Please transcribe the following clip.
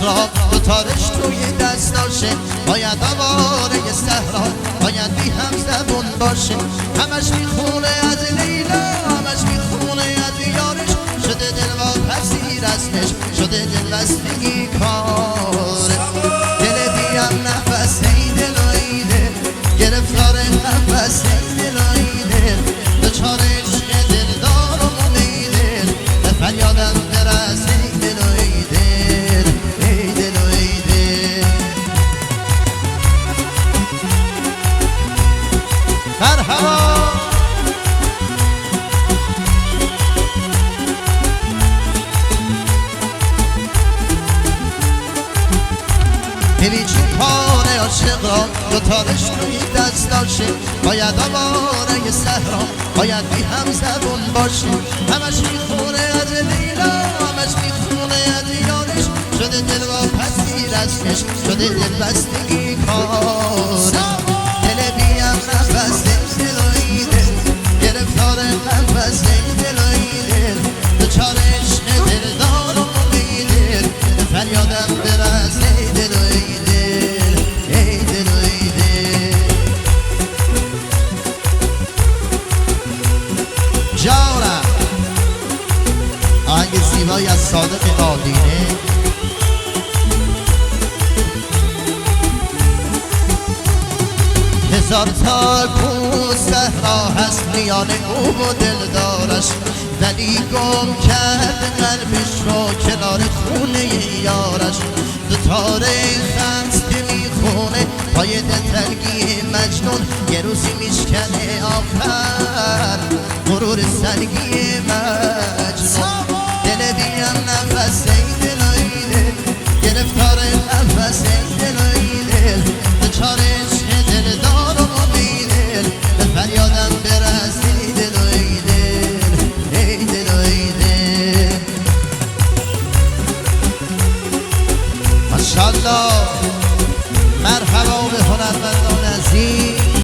زهرا دوتارش توی دستاشه باید آواره صحرا باید بی هم زبون باشه همش میخونه از لیلا همش میخونه از یارش شده دل و پذیر ازش شده دل بستگی کاره دل بیم نفس ای دل و ای دل گرفتار نفس ای دل و ای دل دوچار عشق دل دارم ای دل به فریادم برس ای دل و ای دل ای دل و ای دل مرحبا هیچی پاره عاشقا دوتارش توی دستاشه باید آواره صحرا باید بی هم زبون باشه همش میخونه از لیلا همش میخونه از یارش شده دل و پذیر ازش شده دل بستگی کاره دل بیم نفس دل و ای دل گرفتار نفس دل و ای دل دوچار عشق دل دارم ای دل فریادم برس ای دل و ای دل ای دل و ای دل جانم آهنگ زیبایی از صادق قادینه هزار تا کو صحرا هست میان او و دلدارش ولی گم کرد قلبش رو کنار خونه یارش دوتاره خسته میخونه پای دلتنگی مجنون یه روزی میشکنه آخر غرور سنگی مجنون دل بیم نفس ای دل و ای دل گرفتار نفس ای دل و ای دل دوچار عشق دل دارم و ای دل به فریادم برس ای دل و ای دل ای دل و ای دل ماشاءالله مرحبا به هنرمندان عزیز